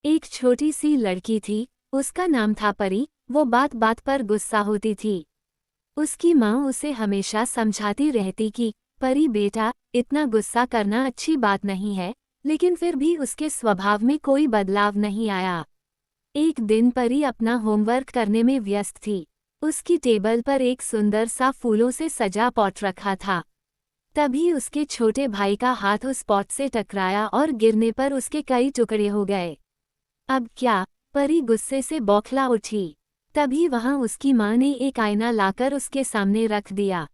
एक छोटी सी लड़की थी, उसका नाम था परी। वो बात बात पर गुस्सा होती थी। उसकी माँ उसे हमेशा समझाती रहती कि परी बेटा, इतना गुस्सा करना अच्छी बात नहीं है, लेकिन फिर भी उसके स्वभाव में कोई बदलाव नहीं आया। एक दिन परी अपना होमवर्क करने में व्यस्त थी। उसकी टेबल पर एक सुंदर सा फूलों से सजा पॉट रखा था। तभी उसके छोटे भाई का हाथ उस पॉट से टकराया और गिरने पर उसके कई टुकड़े हो गए। अब क्या? परी गुस्से से बौखला उठी। तभी वहां उसकी माँ ने एक आईना लाकर उसके सामने रख दिया।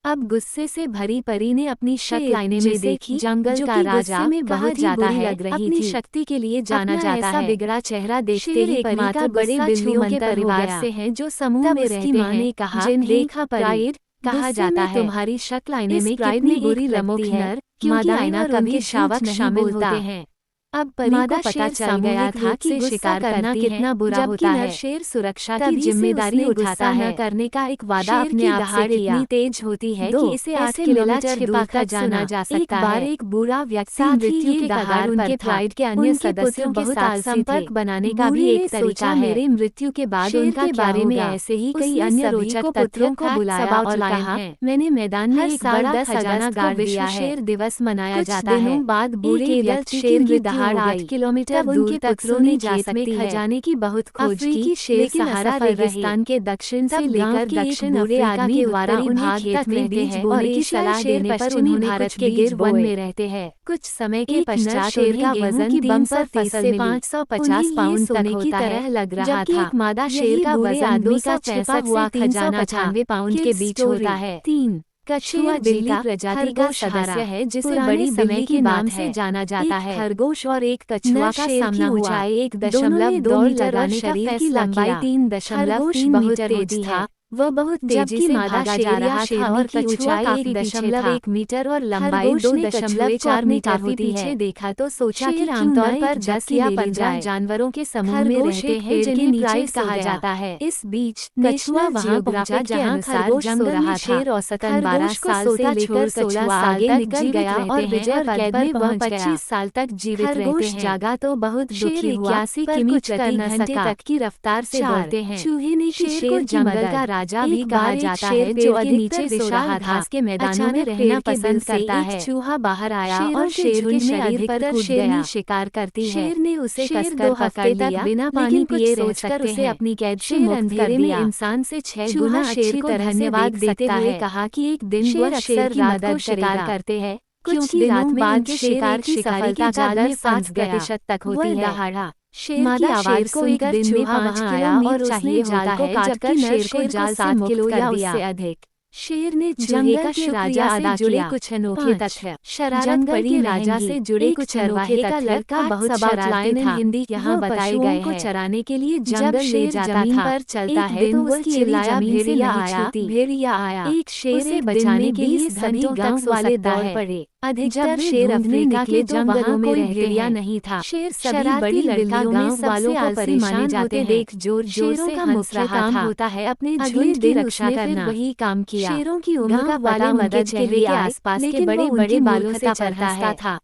अब गुस्से से भरी परी ने अपनी शक्ल आईने में देखी। जंगल का राजा में बहुत ही बुरी लग रही थी। शक्ति के लिए जाना जाता है। बिगड़ा चेहरा देखते ही परी का बड़े बिल्लियों के परिवार से हैं जो समूह में रहते हैं। ने कहा, जिन्हें प्राइड कहा जाता है। तुम्हारी शक्ल आईने में कितनी बुरी लगती है, क्योंकि आईना कभी शावक शामिल होते हैं। अब परी को पता चल गया था कि शिकार करना कितना बुरा होता है। शेर सुरक्षा की जिम्मेदारी उठाता है। करने का एक वादा अपने आप से किया। इतनी तेज होती है कि इसे 8 किलोमीटर दूर तक जाना जा सकता है। एक बार एक बुरा व्यक्ति मृत्यु के कगार पर था। प्राइड के अन्य सदस्यों के साथ संपर्क बनाने का भी एक तरीका है। मेरे मृत्यु के बाद उनका बारे में ऐसे ही कई अन्य रोचक तथ्यों को बुलाया और कहा, मैंने मैदान में एक बड़ा 10 खजाना गाड़ दिया है। शेर दिवस मनाया जाता है। दिनों बाद बूढ़े व्यक्ति शेर की दहाड़ 8 किलोमीटर दूर तक सुनी जा सकती है। खजाने की बहुत खोज की, लेकिन सहारा रेगिस्तान के दक्षिण से लेकर दक्षिण बूढ़े आदमी द्वारा उन्हें खेत में बीज बोने की सलाह देने पर उन्होंने भारत के गिर वन में रहते हैं। कुछ समय के पश्चात शेर का वजन 330 से 550 पाउंड तक की तरह लग रहा था। एक मादा शेर का वजन 265 हुआ खजाना 395 पाउंड के बीच होता है। 3 कछुआ बिल्ली प्रजाति का सदस्य है जिसे बड़ी बिल्ली के नाम से जाना जाता है। खरगोश और एक कछुआ का सामना हुआ। 1.2 मीटर और शरीर की लंबाई 3.3 मीटर होती है। वह बहुत तेजी से भागा जा रहा था और कछुआ 1.1 मीटर और लंबाई 2.4 मीटर होती है। देखा तो सोचा कि आमतौर पर 10 या 15 जानवरों के समूह में रहते हैं जिन्हें प्राइड कहा जाता है। इस बीच कछुआ वहां पहुंचा जहां खरगोश सो रहा था। शेर औसतन 12 साल से लेकर 16 साल तक जीवित रहते और विजय पद पर वह 25 साल तक जीवित रहते हैं। जागा तो बहुत दुखी हुआ, 81 किमी प्रति घंटे तक की रफ्तार से दौड़ते हैं। चूहे ने शेर को जंगल का राजा भी कहा जाता है जो अधिकतर विशाल घास के मैदानों में रहना पसंद करता है। चूहा बाहर आया और शेर के शरीर पर शेरनी शिकार करती है। शेर ने उसे कसकर पकड़ लिया, बिना पानी पिए रहकर उसे अपनी कैद से मुक्त कर दिया। इंसान से 6 गुना शेर को धन्यवाद देते हुए कहा कि एक दिन वो अक्सर रात को शिकार करते हैं। कुछ दिनों बाद शिकार की सफलता का दर 5% तक होती है। मादा शेर को एक दिन में 5 आया और उसने जाल को काटकर शेर को जाल 7 किलो या उससे अधिक। शेर ने जंगल के राजा से जुड़े कुछ अनोखे तथ्य। शरारत पड़ी राजा से जुड़े कुछ अनोखे तथ्य का बहुत शरारती था। हिंदी यहाँ बताए गए को चराने के लिए जंगल ले जाता था। पर चलता है तो वो चिल्लाया, भेड़िया आया। एक शेर से बचाने के लिए सभी गांव वाले दौड़ पड़े। अधिकतर शेर अफ्रीका के जंगलों में भेड़िया नहीं था। शेर सभी बड़ी लड़कियों में वालों को परेशान जाते देख जोर जोर से हंस रहा था। होता है अपने झुंड की रक्षा करना। वही काम किया। शेरों की उम्र का वाले मदद के लिए आसपास के बड़े बड़े बालों से चलता था।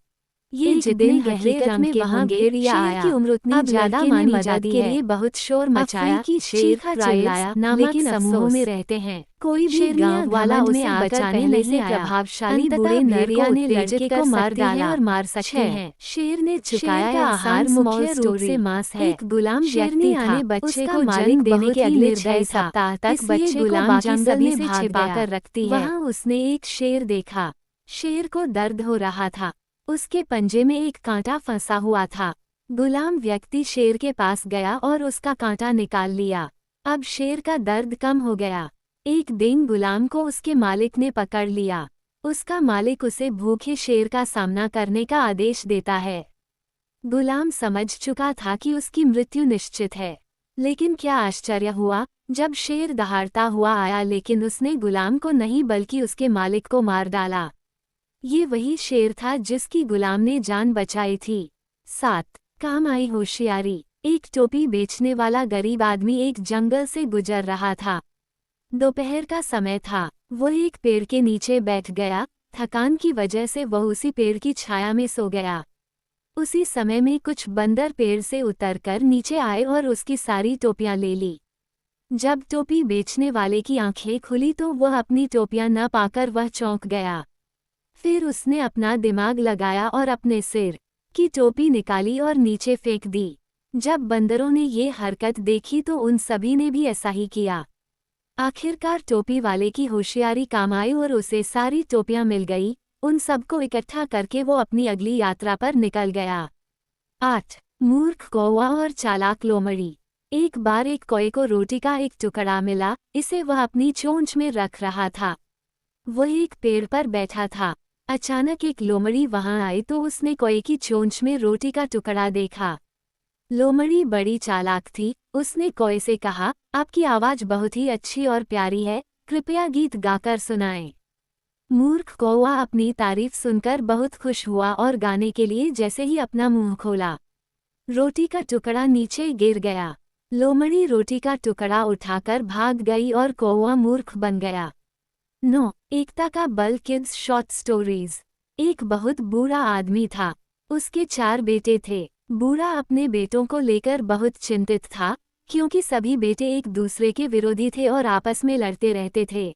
ये जितने गहरे रंग में वहाँ भेड़िया आया की उम्र उतनी ज्यादा मानी जाती है। के लिए बहुत शोर मचाया कि शेर चिल्लाया, लेकिन समूहों में रहते हैं। कोई भी गांव वाला उसे बचाने नहीं आया। प्रभावशाली बूढ़े भेड़िया ने लड़के को मार डाला और मार सकते हैं। शेर ने चुकाया आहार मुख्य रूप से मांस है। एक गुलाम व्यक्ति था, बच्चे को मालिक देने के अगले 6 सप्ताह तक बच्चे गुलाम जंगल में से छिपा कर रखती है। वहाँ उसने एक शेर देखा। शेर को दर्द हो रहा था, उसके पंजे में एक कांटा फंसा हुआ था। गुलाम व्यक्ति शेर के पास गया और उसका कांटा निकाल लिया। अब शेर का दर्द कम हो गया। एक दिन गुलाम को उसके मालिक ने पकड़ लिया। उसका मालिक उसे भूखे शेर का सामना करने का आदेश देता है। गुलाम समझ चुका था कि उसकी मृत्यु निश्चित है, लेकिन क्या आश्चर्य हुआ जब शेर दहाड़ता हुआ आया, लेकिन उसने गुलाम को नहीं बल्कि उसके मालिक को मार डाला। ये वही शेर था जिसकी गुलाम ने जान बचाई थी। 7 काम आई होशियारी। एक टोपी बेचने वाला गरीब आदमी एक जंगल से गुजर रहा था। दोपहर का समय था। वो एक पेड़ के नीचे बैठ गया। थकान की वजह से वह उसी पेड़ की छाया में सो गया। उसी समय में कुछ बंदर पेड़ से उतरकर नीचे आए और उसकी सारी टोपियां ले ली। जब टोपी बेचने वाले की आंखें खुली तो वह अपनी टोपियां न पाकर वह चौंक गया। फिर उसने अपना दिमाग लगाया और अपने सिर की टोपी निकाली और नीचे फेंक दी। जब बंदरों ने ये हरकत देखी तो उन सभी ने भी ऐसा ही किया। आखिरकार टोपी वाले की होशियारी काम आई और उसे सारी टोपियां मिल गई। उन सबको इकट्ठा करके वो अपनी अगली यात्रा पर निकल गया। 8. मूर्ख कौवा और चालाक लोमड़ी। एक बार एक कौवे को रोटी का एक टुकड़ा मिला। इसे वह अपनी चोंच में रख रहा था। वह एक पेड़ पर बैठा था। अचानक एक लोमड़ी वहां आई तो उसने कौवे की चोंच में रोटी का टुकड़ा देखा। लोमड़ी बड़ी चालाक थी। उसने कौवे से कहा, आपकी आवाज बहुत ही अच्छी और प्यारी है, कृपया गीत गाकर सुनाएं। मूर्ख कौवा अपनी तारीफ सुनकर बहुत खुश हुआ और गाने के लिए जैसे ही अपना मुंह खोला, रोटी का टुकड़ा नीचे गिर गया। लोमड़ी रोटी का टुकड़ा उठाकर भाग गई और कौवा मूर्ख बन गया। 9. एकता का बल किड्स शॉर्ट स्टोरीज। एक बहुत बूढ़ा आदमी था। उसके 4 बेटे थे। बूढ़ा अपने बेटों को लेकर बहुत चिंतित था, क्योंकि सभी बेटे एक दूसरे के विरोधी थे और आपस में लड़ते रहते थे।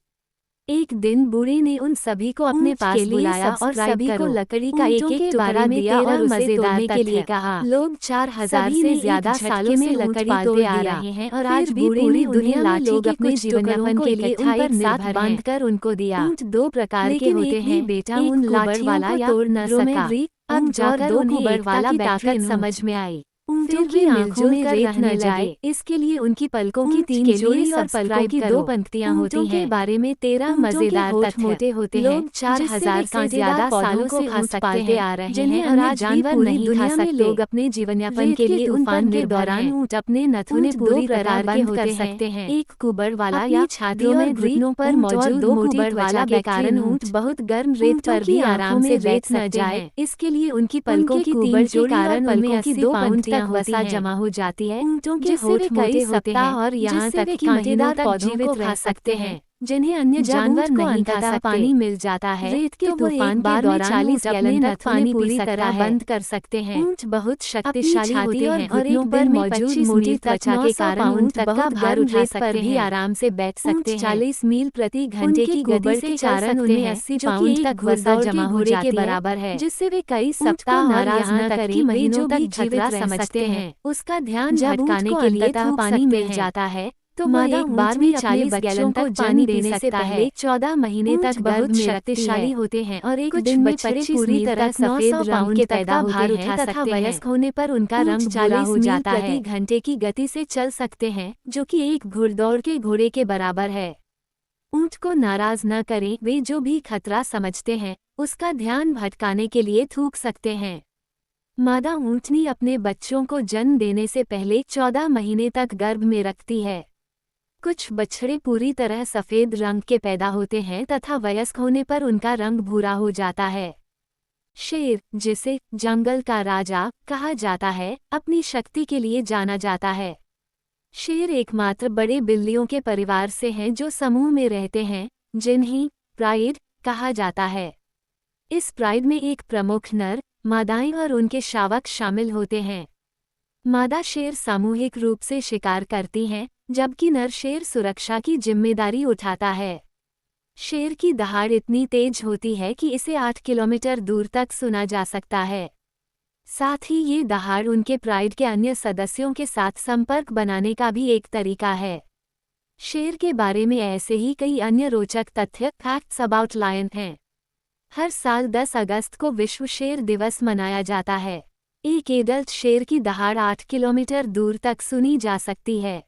एक दिन बूढ़े ने उन सभी को अपने पास बुलाया और सभी को लकड़ी का एक एक टुकड़ा दिया और उसे तोड़ने के लिए कहा। लोग 4000 से ज्यादा सालों से लकड़ी तोड़ते आ रहे हैं और आज भी पूरी दुनिया में लोग अपने जीवनयापन के लिए उन पर निर्भर बांधकर उनको दिया। ऊंट 2 प्रकार के होते हैं। बेटा उन लाठियों को तोड़ न सका। अब जाकर उन्हें एकता की ताकत समझ में आई। ऊंटों की आंखों में रेत न जाए, इसके लिए उनकी पलकों की 3 जोड़ी और पलकों की 2 पंक्तियां होती हैं। के बारे में 13 मजेदार तथ्य मोटे होते हैं। लोग 4000 से ज्यादा सालों से ऊंट पालते आ रहे हैं, जिन्हें अन्य जानवर नहीं खा सकते। लोग अपने जीवनयापन के लिए तूफान के दौरान ऊंट अपने नथुने पूरी प्रकार बंद कर सकते हैं। एक कुबड़ वाला या छाती और घुटनों पर मौजूद मोटी त्वचा के कारण ऊंट बहुत गर्म रेत पर भी आराम से बैठ न जाए, इसके लिए उनकी पलकों की 3 जोड़ी और पलकों की 2 पंक्तियां वसा जमा हो जाती है, जिससे वे कई सप्ताह और यहाँ तक कि महीनों तक जीवित रह सकते हैं, जिन्हें अन्य जानवर नहीं खा सकते। पानी मिल जाता है। रेत के तूफान के दौरान 40 गैलन तक पानी पूरी तरह बंद कर सकते हैं। ऊंट बहुत शक्तिशाली होते हैं और एक पर मौजूद मोटी त्वचा के कारण ऊंट बहुत गर्म रेत पर भी आराम से बैठ सकते हैं। 40 मील प्रति घंटे की गति के कारण उन्हें 80 पाउंड तक वसा जमा हो जाती है, बराबर है, जिससे वे कई सप्ताह और यहाँ तक कि महीनों तक जीवित रह सकते हैं। उसका ध्यान भटकाने के लिए पानी मिल जाता है तो वह एक बार में 40 गैलन तक पानी देने से पहले 14 महीने तक बहुत शक्तिशाली होते हैं और एक दिन में 25 पूरी तरह सफेद पाउंड के पैदा भार उठा तथा वयस्क होने पर उनका रंग भूरा हो जाता है। प्रति घंटे की गति से चल सकते हैं, जो कि एक घुड़दौड़ के घोड़े के बराबर है। ऊंट को नाराज न करें, वे जो भी खतरा समझते हैं उसका ध्यान भटकाने के लिए थूक सकते हैं। मादा ऊंटनी अपने बच्चों को जन्म देने से पहले 14 महीने तक गर्भ में रखती है। कुछ बछड़े पूरी तरह सफेद रंग के पैदा होते हैं तथा वयस्क होने पर उनका रंग भूरा हो जाता है। शेर, जिसे जंगल का राजा कहा जाता है, अपनी शक्ति के लिए जाना जाता है। शेर एकमात्र बड़े बिल्लियों के परिवार से हैं जो समूह में रहते हैं, जिन्हें प्राइड कहा जाता है। इस प्राइड में एक प्रमुख नर, मादाएं और उनके शावक शामिल होते हैं। मादा शेर सामूहिक रूप से शिकार करती हैं, जबकि नर शेर सुरक्षा की जिम्मेदारी उठाता है। शेर की दहाड़ इतनी तेज होती है कि इसे 8 किलोमीटर दूर तक सुना जा सकता है। साथ ही ये दहाड़ उनके प्राइड के अन्य सदस्यों के साथ संपर्क बनाने का भी एक तरीका है। शेर के बारे में ऐसे ही कई अन्य रोचक तथ्य फैक्ट्स अबाउट लायन हैं। हर साल 10 अगस्त को विश्व शेर दिवस मनाया जाता है। एक एडल्ट शेर की दहाड़ 8 किलोमीटर दूर तक सुनी जा सकती है।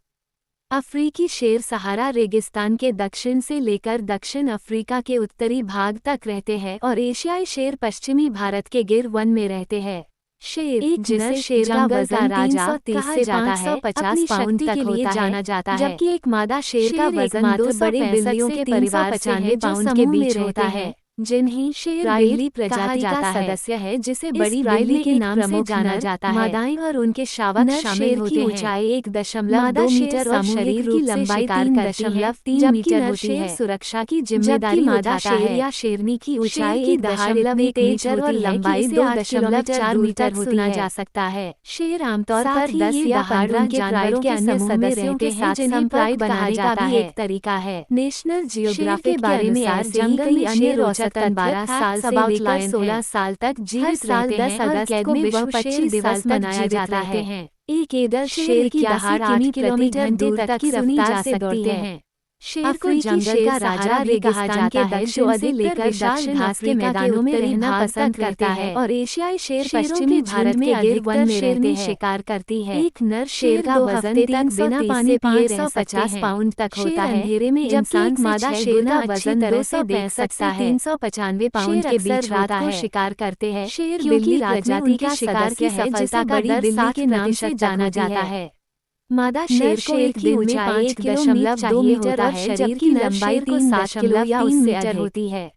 अफ्रीकी शेर सहारा रेगिस्तान के दक्षिण से लेकर दक्षिण अफ्रीका के उत्तरी भाग तक रहते हैं और एशियाई शेर पश्चिमी भारत के गिर वन में रहते हैं। शेर, एक जिसे शेर का वजन राजा 330 से 550 पाउंड तक के लिए जाना जाता है, जबकि एक मादा शेर का वजन 2 बड़े बिल्लियों के परिवार 95 पाउंड के बीच होता है। जिन्हें शेर बिल्ली प्रजाति का सदस्य है, जिसे बड़ी बिल्ली के नाम से जाना जाता है। मादाएं और उनके शावक शामिल होते हैं। ऊंचाई 1.2 मीटर और शरीर की लंबाई 3.3 मीटर होती है। सुरक्षा की जिम्मेदारी मादा शेर या शेरनी की ऊंचाई 1.1 मीटर और लंबाई 2.4 मीटर सुना जा सकता है। शेर आमतौर पर 10 या 15 जानवरों के अन्य सदस्यों के साथ संपर्क बनाने का भी एक तरीका है। नेशनल जियोग्राफिक के बारे में जंगल में अन्य औसतन 12 साल से लेकर 16 साल तक जीवित रहते हैं और कैद में वह 25 दिवस मनाया जाता है। एक एडल्ट शेर की दहाड़ 8 किलोमीटर दूर तक की रफ्तार से दौड़ते हैं। शेर को जंगल का राजा भी कहा जाता है, जो अधिक लेकर दक्षिण घास के मैदानों में रहना पसंद करता है और एशियाई शेर पश्चिमी भारत में अधिक वन में रहते हैं। शिकार करती है। एक नर शेर का वजन बिना पानी पिए 550 पाउंड तक होता है। अंधेरे में इंसान मादा शेर का वजन 265 से 395 पाउंड के बीच रात को शिकार करते हैं। शेर बिल्ली प्रजाति का शिकार की सफलता का दर बिल्ली के नाम से जाना जाता है। मादा शेर को एक दिन में 5.2 मीटर और शरीर की लंबाई 7 किलो या उससे अधिक होती है।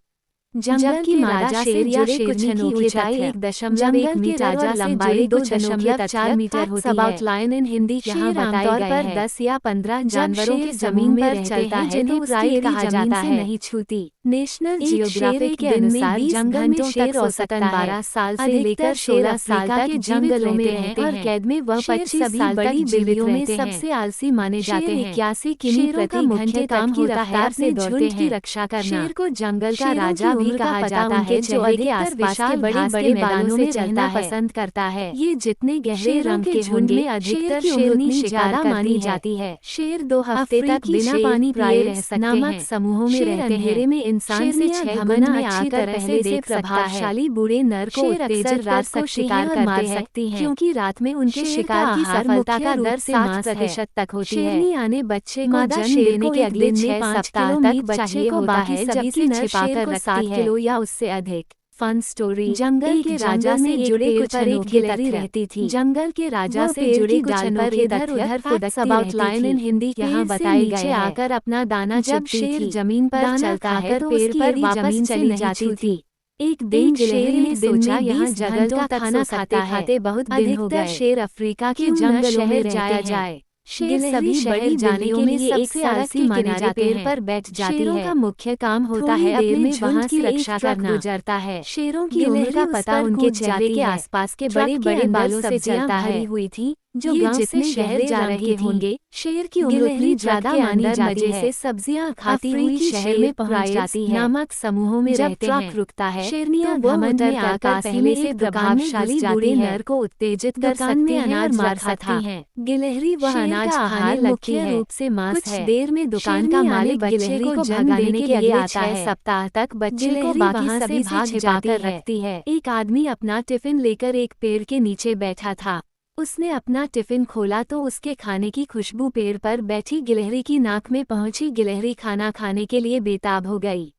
जंगल की मादा शेर या शेरनी की ऊंचाई 1.1 मीटर और लंबाई 2.4 मीटर होती है। अबाउट लायन इन हिंदी यहाँ आमतौर पर 10 या 15 जानवरों के जमीन पर चलता है, जिन्हें प्राइड कहा जाता है, नहीं छूती। नेशनल जियोग्राफिक के अनुसार जंगल में शेर औसतन 12 साल से लेकर 16 साल तक जंगलों में रहते हैं और कैद में वह 25 साल बड़ी बिल्लियों में सबसे आलसी माने जाते हैं। 81 किमी प्रति घंटे काम की रफ्तार से झुंड की रक्षा करना। शेर को जंगल का राजा भी कहा जाता है, जो अधिक आसपास के बड़े मैदानों में रहना पसंद करता है। ये जितने गहरे रंग के झुंड में अधिकतर शेरनी ज्यादा मानी जाती है। शेर 2 हफ्ते तक बिना पानी पिए रह सकते हैं। समूहों में रहते हैं। अंधेरे में इंसान से 6 गुना अच्छी तरह से देख प्रभावशाली बूढ़े नर को उत्तेजित रात को शिकार कर मार सकती हैं, क्योंकि रात में उनके शिकार की सफलता का दर 7% तक होती है। शेरनी आने बच्चे को जन्म देने के अगले 6 सप्ताह तक बच्चे को बाकी सभी से छिपाकर रखती है या उससे अधिक। Fun story. जंगल के राजा से जुड़े कुछ अनोखी गिलहरी रहती थी। जंगल के राजा से जुड़ी कुछ अनोखी इधर-उधर फुदकती अबाउट लाइन इन हिंदी यहाँ बताई गई है। आकर अपना दाना जब शेर जमीन पर चलता है तो पेड़ पर वापस चली जाती थी। एक दिन गिलहरी ने सोचा यहाँ जंगल का खाना खाते बहुत दिन हो गए, शेर अफ्रीका के जंगलों में जाया जाए। शेर सभी बड़ी जानियों में सबसे आलसी माने जाते हैं। पेड़ पर बैठ जाती है। शेरों का मुख्य काम होता है अपने वहाँ की रक्षा करना। गुजरता है। शेरों की उम्र का पता उनके चेहरे के आसपास के बड़े बालों से चलता है। हुई थी जो गांव से शहर जा रहे होंगे। शेर की उम्र उतनी ज्यादा मानी जाती है। सब्जियां खाती हुई शहर में पहुंच जाती है। नामक समूहों में रहते हैं। रुकता है। शेरनियां घमंड में आकर पहले से प्रभावशाली बूढ़े नर को उत्तेजित कर सकती हैं और मार सकती हैं। गिलहरी वह अनाज खाने लगती है। रूप से मांस है। देर में दुकान का मालिक गिलहरी को भगाने के लिए आता है। सप्ताह तक बच्चे को बाकी सभी भाग जाकर रखती है। एक आदमी अपना टिफिन लेकर एक पेड़ के नीचे बैठा था। उसने अपना टिफिन खोला तो उसके खाने की खुशबू पेड़ पर बैठी गिलहरी की नाक में पहुंची। गिलहरी खाना खाने के लिए बेताब हो गई।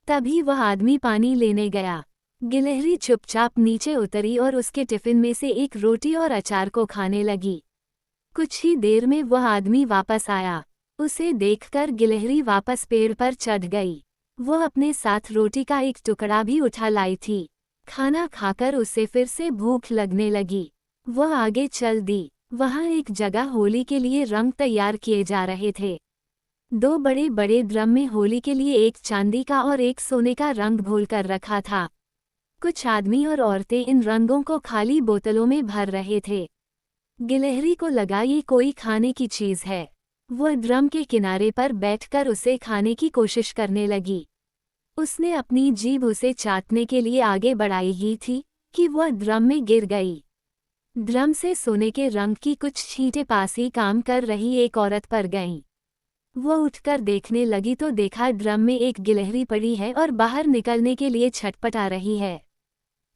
तभी वह आदमी पानी लेने गया। गिलहरी चुपचाप नीचे उतरी और उसके टिफिन में से एक रोटी और अचार को खाने लगी। कुछ ही देर में वह आदमी वापस आया। उसे देखकर गिलहरी वापस पेड़ पर चढ़ गई। वह अपने साथ रोटी का एक टुकड़ा भी उठा लाई थी। खाना खाकर उसे फिर से भूख लगने लगी। वह आगे चल दी। वहाँ एक जगह होली के लिए रंग तैयार किए जा रहे थे। 2 बड़े बड़े ड्रम में होली के लिए एक चांदी का और एक सोने का रंग घोल कर रखा था। कुछ आदमी और औरतें इन रंगों को खाली बोतलों में भर रहे थे। गिलहरी को लगा ये कोई खाने की चीज है। वह ड्रम के किनारे पर बैठकर उसे खाने की कोशिश करने लगी। उसने अपनी जीभ उसे चाटने के लिए आगे बढ़ाई ही थी कि वह ड्रम में गिर गई। ड्रम से सोने के रंग की कुछ छींटें पास ही काम कर रही एक औरत पर गईं। वह उठकर देखने लगी तो देखा ड्रम में एक गिलहरी पड़ी है और बाहर निकलने के लिए छटपटा रही है।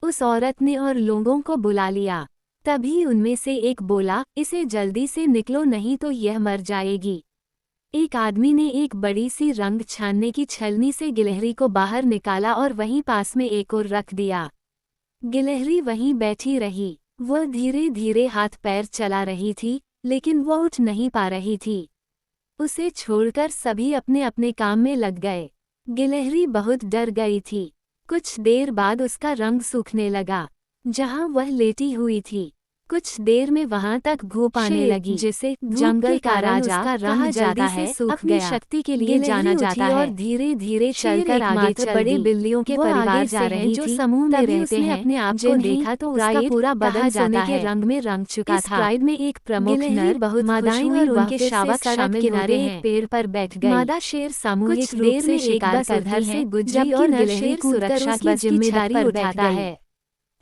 उस औरत ने और लोगों को बुला लिया। तभी उनमें से एक बोला, इसे जल्दी से निकलो नहीं तो यह मर जाएगी। एक आदमी ने एक बड़ी सी रंग छानने की छलनी से गिलहरी को बाहर निकाला और वहीं पास में एक और रख दिया। गिलहरी वहीं बैठी रही। वह धीरे धीरे हाथ पैर चला रही थी, लेकिन वह उठ नहीं पा रही थी। उसे छोड़कर सभी अपने अपने काम में लग गए। गिलहरी बहुत डर गई थी। कुछ देर बाद उसका रंग सूखने लगा। जहाँ वह लेटी हुई थी, कुछ देर में वहां तक धूप आने लगी, जिसे जंगल का राजा उसका रंग जल्दी से सूख गया। शक्ति के लिए जाना जाता है और धीरे धीरे चलकर आगे चल बड़े बिल्लियों के परिवार जा रही जो समूह में रहते हैं। अपने आप को देखा तो उसका पूरा बदन सोने के रंग में रंग चुका था। प्राइड में एक प्रमुख नर बहुत मादाएं और उनके शावक शामिल किनारे एक पेड़ पर बैठ गई। मादा शेर सामूहिक रूप से शिकार करती है, जबकि नर शेर सुरक्षा की जिम्मेदारी उठाता है।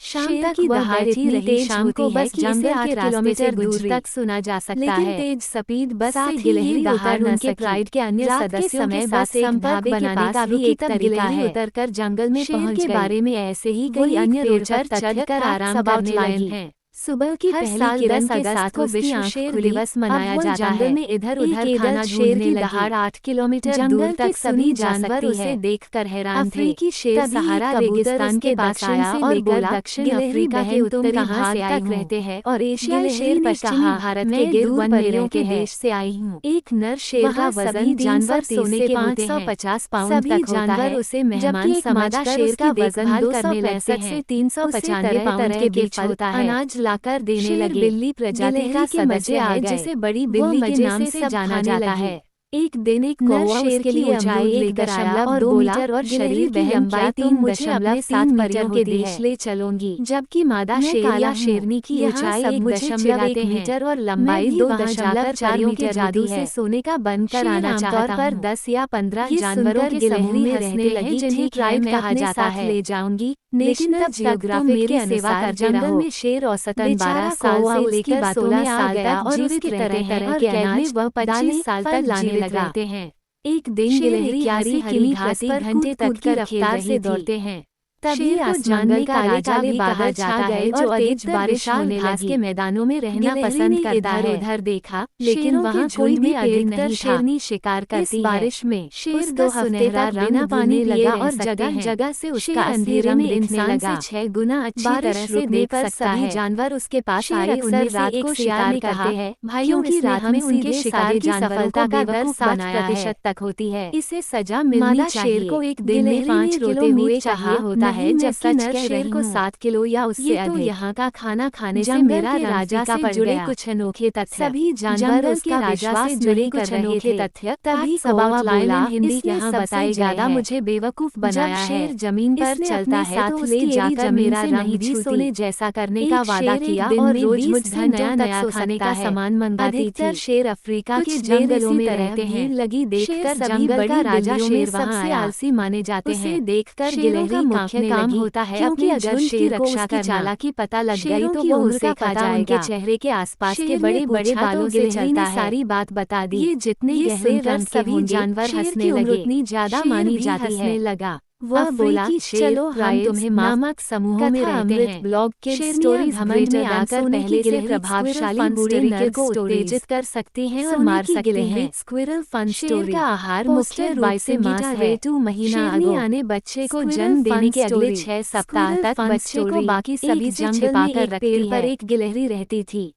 शाम तक वह बैठी रही। शाम को बस जंगल के रास्ते से दूर तक सुना जा सकता है, लेकिन तेज स्पीड बस से गिलहरी उतर उनके प्राइड के अन्य सदस्यों के साथ संपर्क बनाने का भी एक तरीका है। उतर कर जंगल में पहुंच गई। के बारे में ऐसे ही कई अन्य रोचक चढ़कर आराम करने लगी हैं। सुबह की पहली किरण के साथ को विश्व शेर दिवस मनाया जाता है। में इधर उधर खाना शेर की दहाड़ 8 किलोमीटर दूर तक सभी जानवर उसे देखकर हैरान थे। अफ्रीकी शेर सहारा रेगिस्तान के दक्षिण से और बोला, दक्षिण अफ्रीका के उत्तरी भाग तक रहते हैं और एशियाई शेर पश्चिमी भारत के गिरवन के देश से आई हूँ। एक नर शेर का वजन जानवर सोने के 550 पाउंड तक होता है, उसे मेहमान समझकर शेर का वजन 265 से 395 पाउंड के बीच होता है। अनाज लाकर देने लगे। बिल्ली प्रजाति का सदस्य है जिसे बड़ी बिल्ली के नाम से जाना जाता है। एक दिन एक कौवा उसके लिए ऊंचाई 1.2 मीटर और शरीर की लंबाई 3.7 मीटर के देश ले चलूंगी, जबकि मादा शेर या शेरनी की ऊंचाई 1.1 मीटर और लंबाई 2.4 मीटर जादू से सोने का बनकर आना चाहता पर 10 या 15 जानवरों के समूह में रहने लगी जिन्हें ट्राइब कहा जाता है। ले जाऊंगी, नेशनल जियोग्राफिक के अनुसार जंगल में शेर औसतन 12 साल से लेकर 16 साल तक और उसकी तरह के अनाज वह 25 साल तक लाने लगते हैं। एक दिन गिलहरी यारी हरी घास पर घंटे तक की रफ्तार से दौड़ते हैं। तभी आसमान का राजा भी बादल छा गए और तेज बारिश होने लगी। के मैदानों में रहना पसंद करता है। इधर देखा, लेकिन वहाँ कोई भी अधिक नहीं था। शेरनी शिकार करती बारिश में शेर 2 हफ्ते तक बिना पानी लगा और जगह जगह से उसका अंधेरे में इंसान से 6 गुना अच्छी तरह से देख सकता है। जानवर उसके पास आए, उन्हें रात को शिकार करते हैं। भाइयों की रात में उनके शिकार की सफलता का दर 60% तक होती है। इसे सजा मिलनी चाहिए। शेर को एक दिन में 5 रोते हुए चाहिए होता है, जबकि नर शेर को 7 किलो या उससे अधिक। तो यहाँ का खाना खाने से मेरा राजा से जुड़े कुछ अनोखे तथ्य। सभी जानवर उसके राजा से जुड़े कुछ अनोखे तथ्य। तभी कौवा बोला, हिंदी यहाँ बताए ज्यादा मुझे बेवकूफ बनाया है। शेर जमीन पर चलता है तो ले जाकर मेरा रंग भी सोने जैसा करने का वादा किया और रोज मुझसे नया नया खाने का सामान मंगाती थी। शेर अफ्रीका के जंगलों में रहते हैं। लगी देखकर जंगल का राजा शेर सबसे आलसी माने जाते हैं। उसे देखकर गिलहरी मुख्य काम होता है, क्योंकि अगर शेर को उसकी चालाकी पता लग गई तो वो उसे खा जाएगा। चेहरे के आसपास के बड़े बड़े बालों से चलता है। सारी बात बता दी। ये जितने गहरे रंग सभी जानवर हंसने लगे, उतनी ज्यादा मानी जाती है। लगा वह बोला, चलो हम तुम्हें नामक समूहों में रहते हैं। ब्लॉग के स्टोरीज घमंड में आकर पहले से प्रभावशाली बूढ़े नर को उत्तेजित कर सकते हैं और मार सकते हैं। स्क्विरल फन स्टोरी का आहार मुख्य रूप से मांस है। 2 महीना आने बच्चे को जन्म देने के अगले 6 सप्ताह तक बच्चे को बाकी सभी से छिपाकर रखती है। पेड़ पर एक गिलहरी रहती थी।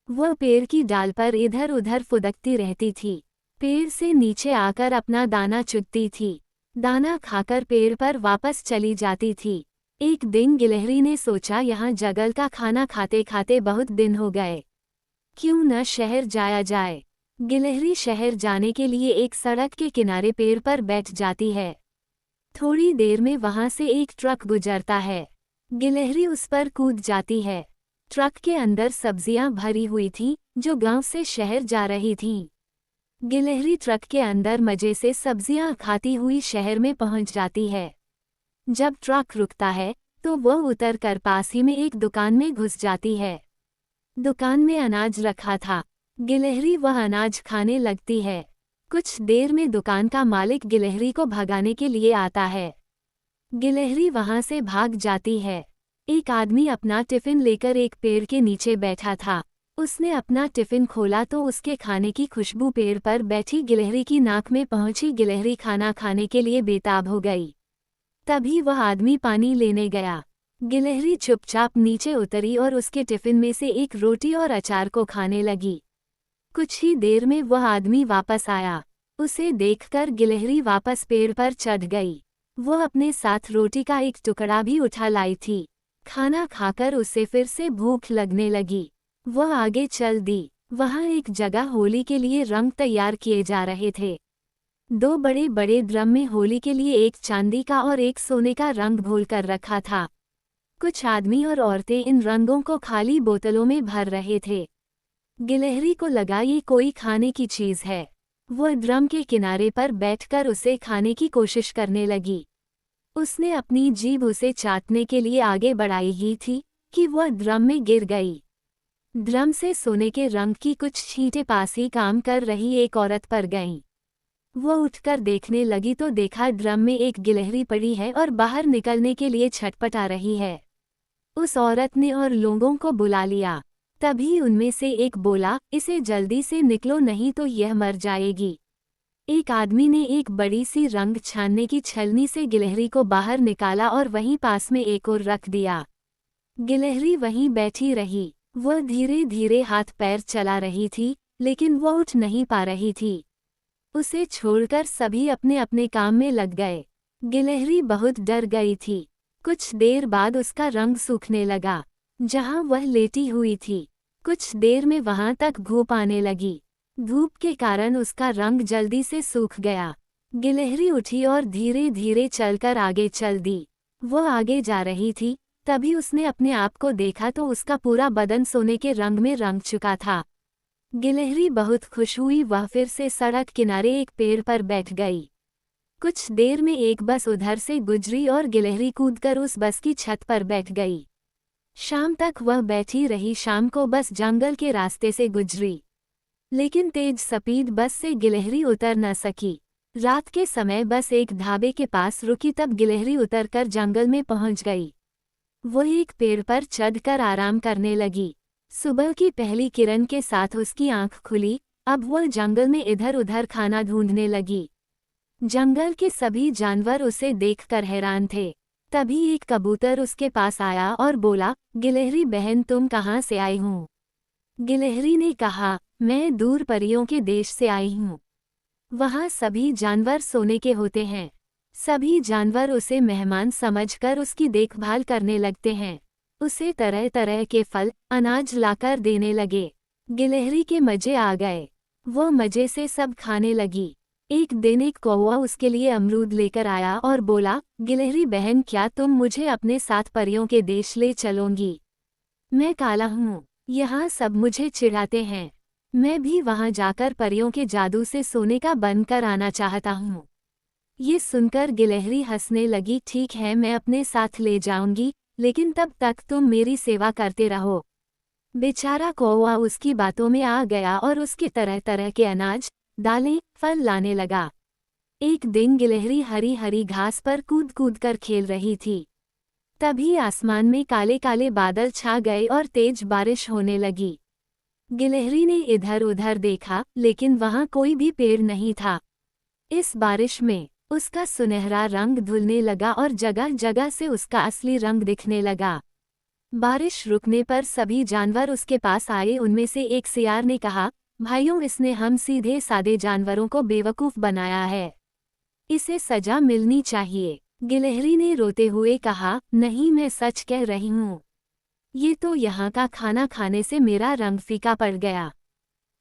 वह पेड़ की डाल पर इधर उधर फुदकती रहती थी। पेड़ से नीचे आकर अपना दाना चुगती थी। दाना खाकर पेड़ पर वापस चली जाती थी। एक दिन गिलहरी ने सोचा, यहाँ जंगल का खाना खाते खाते बहुत दिन हो गए, क्यों न शहर जाया जाए। गिलहरी शहर जाने के लिए एक सड़क के किनारे पेड़ पर बैठ जाती है। थोड़ी देर में वहां से एक ट्रक गुजरता है। गिलहरी उस पर कूद जाती है। ट्रक के अंदर सब्जियां भरी हुई थीं, जो गांव से शहर जा रही थीं। गिलहरी ट्रक के अंदर मजे से सब्जियां खाती हुई शहर में पहुंच जाती है। जब ट्रक रुकता है तो वह उतर कर पास ही में एक दुकान में घुस जाती है। दुकान में अनाज रखा था। गिलहरी वह अनाज खाने लगती है। कुछ देर में दुकान का मालिक गिलहरी को भगाने के लिए आता है। गिलहरी वहां से भाग जाती है। एक आदमी अपना टिफिन लेकर एक पेड़ के नीचे बैठा था। उसने अपना टिफिन खोला तो उसके खाने की खुशबू पेड़ पर बैठी गिलहरी की नाक में पहुंची। गिलहरी खाना खाने के लिए बेताब हो गई। तभी वह आदमी पानी लेने गया। गिलहरी चुपचाप नीचे उतरी और उसके टिफिन में से एक रोटी और अचार को खाने लगी। कुछ ही देर में वह आदमी वापस आया। उसे देखकर गिलहरी वापस पेड़ पर चढ़ गई। वो अपने साथ रोटी का एक टुकड़ा भी उठा लाई थी। खाना खाकर उसे फिर से भूख लगने लगी। वह आगे चल दी। वहाँ एक जगह होली के लिए रंग तैयार किए जा रहे थे। 2 बड़े बड़े ड्रम में होली के लिए एक चांदी का और एक सोने का रंग घोल कर रखा था। कुछ आदमी और औरतें इन रंगों को खाली बोतलों में भर रहे थे। गिलहरी को लगा ये कोई खाने की चीज है। वह ड्रम के किनारे पर बैठकर उसे खाने की कोशिश करने लगी। उसने अपनी जीभ उसे चाटने के लिए आगे बढ़ाई ही थी कि वह ड्रम में गिर गई। ड्रम से सोने के रंग की कुछ छींटें पास ही काम कर रही एक औरत पर गईं। वह उठकर देखने लगी तो देखा ड्रम में एक गिलहरी पड़ी है और बाहर निकलने के लिए छटपटा रही है। उस औरत ने और लोगों को बुला लिया। तभी उनमें से एक बोला, इसे जल्दी से निकलो नहीं तो यह मर जाएगी। एक आदमी ने एक बड़ी सी रंग छानने की छलनी से गिलहरी को बाहर निकाला और वहीं पास में एक और रख दिया। गिलहरी वहीं बैठी रही। वह धीरे धीरे हाथ पैर चला रही थी, लेकिन वह उठ नहीं पा रही थी। उसे छोड़कर सभी अपने अपने काम में लग गए। गिलहरी बहुत डर गई थी। कुछ देर बाद उसका रंग सूखने लगा। जहां वह लेटी हुई थी, कुछ देर में वहां तक धूप आने लगी। धूप के कारण उसका रंग जल्दी से सूख गया। गिलहरी उठी और धीरे धीरे चलकर आगे चल दी। वह आगे जा रही थी, तभी उसने अपने आप को देखा तो उसका पूरा बदन सोने के रंग में रंग चुका था। गिलहरी बहुत खुश हुई। वह फिर से सड़क किनारे एक पेड़ पर बैठ गई। कुछ देर में एक बस उधर से गुजरी और गिलहरी कूदकर उस बस की छत पर बैठ गई। शाम तक वह बैठी रही। शाम को बस जंगल के रास्ते से गुजरी, लेकिन तेज स्पीड बस से गिलहरी उतर न सकी। रात के समय बस एक ढाबे के पास रुकी, तब गिलहरी उतरकर जंगल में पहुंच गई। वो एक पेड़ पर चढ़कर आराम करने लगी। सुबह की पहली किरण के साथ उसकी आंख खुली। अब वह जंगल में इधर उधर खाना ढूंढने लगी। जंगल के सभी जानवर उसे देखकर हैरान थे। तभी एक कबूतर उसके पास आया और बोला, गिलहरी बहन तुम कहाँ से आई हूँ? गिलहरी ने कहा, मैं दूर परियों के देश से आई हूँ। वहाँ सभी जानवर सोने के होते हैं। सभी जानवर उसे मेहमान समझकर उसकी देखभाल करने लगते हैं। उसे तरह तरह के फल, अनाज लाकर देने लगे। गिलहरी के मजे आ गए। वो मजे से सब खाने लगी। एक दिन एक कौवा उसके लिए अमरूद लेकर आया और बोला, गिलहरी बहन क्या तुम मुझे अपने साथ परियों के देश ले चलोगी? मैं काला हूँ, यहाँ सब मुझे चिढ़ाते हैं। मैं भी वहाँ जाकर परियों के जादू से सोने का बनकर आना चाहता हूँ। ये सुनकर गिलहरी हंसने लगी। ठीक है, मैं अपने साथ ले जाऊंगी, लेकिन तब तक तुम मेरी सेवा करते रहो। बेचारा कौवा उसकी बातों में आ गया और उसके तरह तरह के अनाज, दालें, फल लाने लगा। एक दिन गिलहरी हरी हरी घास पर कूद कूद कर खेल रही थी। तभी आसमान में काले काले बादल छा गए और तेज बारिश होने लगी। गिलहरी ने इधर उधर देखा, लेकिन वहां कोई भी पेड़ नहीं था। इस बारिश में उसका सुनहरा रंग धुलने लगा और जगह जगह से उसका असली रंग दिखने लगा। बारिश रुकने पर सभी जानवर उसके पास आए। उनमें से एक सियार ने कहा, भाइयों इसने हम सीधे सादे जानवरों को बेवकूफ़ बनाया है। इसे सजा मिलनी चाहिए। गिलहरी ने रोते हुए कहा, नहीं मैं सच कह रही हूँ। ये तो यहाँ का खाना खाने से मेरा रंग फीका पड़ गया।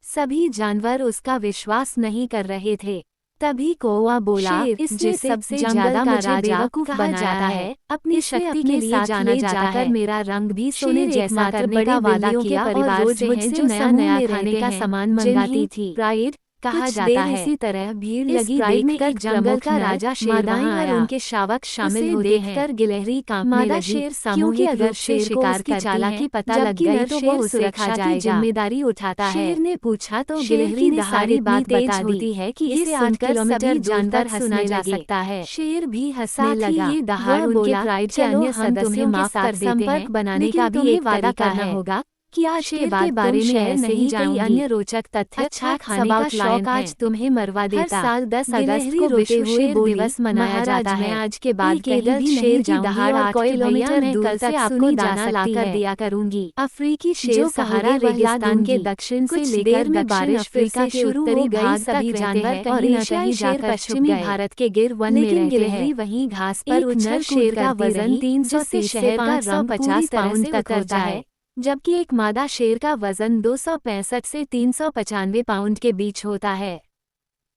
सभी जानवर उसका विश्वास नहीं कर रहे थे। तभी कौवा बोला, इसने सबसे ज्यादा मुझे बेवकूफ बनाया है। अपनी शक्ति के लिए जाना जाकर मेरा रंग भी सोने जैसा करने का वादा किया और रोज मुझसे नया नया खाने का सामान मंगाती थी। प्राइड कहा जाता है। इसी तरह भीड़ लगी देखकर जंगल का राजा शेर वहां आया और उनके शावक शामिल होते हैं। देखकर गिलहरी कांपने लगी, शेर सामूहिक अगर शेर शिकार की चालाकी पता लग गई तो वो सुरक्षा की जिम्मेदारी उठाता है। शेर ने पूछा तो गिलहरी ने सारी बात बता दी है कि इसे 8 किलोमीटर जानवर सुना जा सकता है। शेर भी हंसने लगा। ये दहाड़ उनके प्राइड के अन्य सदस्यों के साथ संपर्क बनाने का भी एक वादा करना होगा। कि आज के बारे में ऐसे ही कई अन्य रोचक तथ्य अच्छा खाने का शौक आज तुम्हें मरवा देता। हर साल 10 अगस्त को विश्व शेर दिवस मनाया जाता है। आज के बाद कहीं भी शेर की दहाड़ 8 किलोमीटर दूर से आपको दाना लाकर दिया करूंगी। अफ्रीकी शेर सहारा रेगिस्तान के दक्षिण से लेकर दक्षिण अफ्रीका के उत्तरी भाग सभी जानवर और एशियाई शेर पश्चिमी भारत के गिर वन में रहते हैं। वहीं घास पर उछल शेर का वजन 330 से 550 पाउंड तक होता है, जबकि एक मादा शेर का वजन 265 से 395 पाउंड के बीच होता है।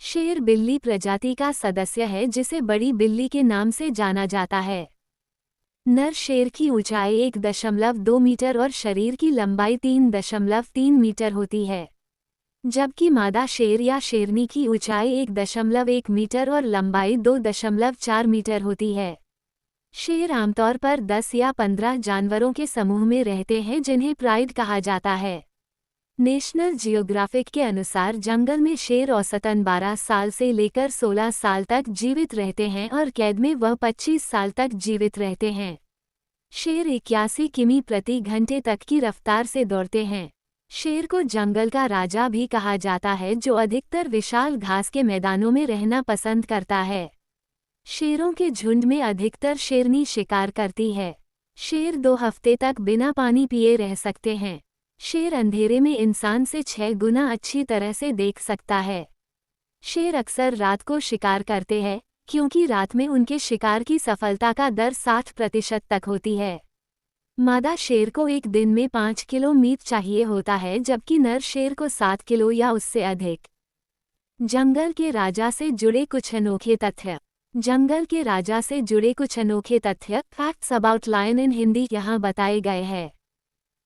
शेर बिल्ली प्रजाति का सदस्य है जिसे बड़ी बिल्ली के नाम से जाना जाता है। नर शेर की ऊंचाई 1.2 मीटर और शरीर की लंबाई 3.3 मीटर होती है, जबकि मादा शेर या शेरनी की ऊंचाई 1.1 मीटर और लंबाई 2.4 मीटर होती है। शेर आमतौर पर 10 या 15 जानवरों के समूह में रहते हैं जिन्हें प्राइड कहा जाता है। नेशनल जियोग्राफिक के अनुसार जंगल में शेर औसतन 12 साल से लेकर 16 साल तक जीवित रहते हैं और कैद में वह 25 साल तक जीवित रहते हैं। शेर 81 किमी प्रति घंटे तक की रफ्तार से दौड़ते हैं। शेर को जंगल का राजा भी कहा जाता है, जो अधिकतर विशाल घास के मैदानों में रहना पसंद करता है। शेरों के झुंड में अधिकतर शेरनी शिकार करती है। शेर 2 हफ्ते तक बिना पानी पिए रह सकते हैं। शेर अंधेरे में इंसान से 6 गुना अच्छी तरह से देख सकता है। शेर अक्सर रात को शिकार करते हैं, क्योंकि रात में उनके शिकार की सफलता का दर 60% तक होती है। मादा शेर को एक दिन में 5 किलो मीट चाहिए होता है, जबकि नर शेर को 7 किलो या उससे अधिक। जंगल के राजा से जुड़े कुछ अनोखे तथ्य। जंगल के राजा से जुड़े कुछ अनोखे तथ्य facts about lion in Hindi यहाँ बताए गए हैं।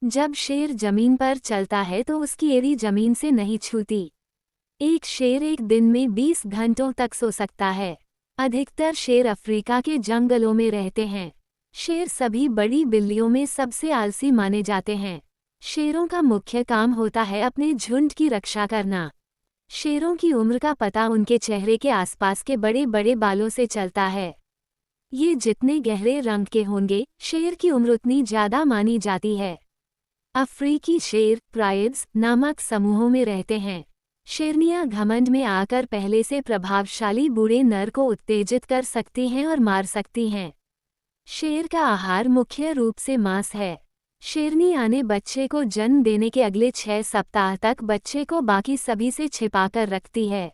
जब शेर जमीन पर चलता है तो उसकी एड़ी जमीन से नहीं छूती। एक शेर एक दिन में 20 घंटों तक सो सकता है। अधिकतर शेर अफ्रीका के जंगलों में रहते हैं। शेर सभी बड़ी बिल्लियों में सबसे आलसी माने जाते हैं। शेरों का मुख्य काम होता है अपने झुंड की रक्षा करना। शेरों की उम्र का पता उनके चेहरे के आसपास के बड़े बड़े बालों से चलता है। ये जितने गहरे रंग के होंगे, शेर की उम्र उतनी ज्यादा मानी जाती है। अफ्रीकी शेर प्राइड्स नामक समूहों में रहते हैं। शेरनियां घमंड में आकर पहले से प्रभावशाली बूढ़े नर को उत्तेजित कर सकती हैं और मार सकती हैं। शेर का आहार मुख्य रूप से मांस है। शेरनी आने बच्चे को जन्म देने के अगले 6 सप्ताह तक बच्चे को बाकी सभी से छिपाकर रखती है।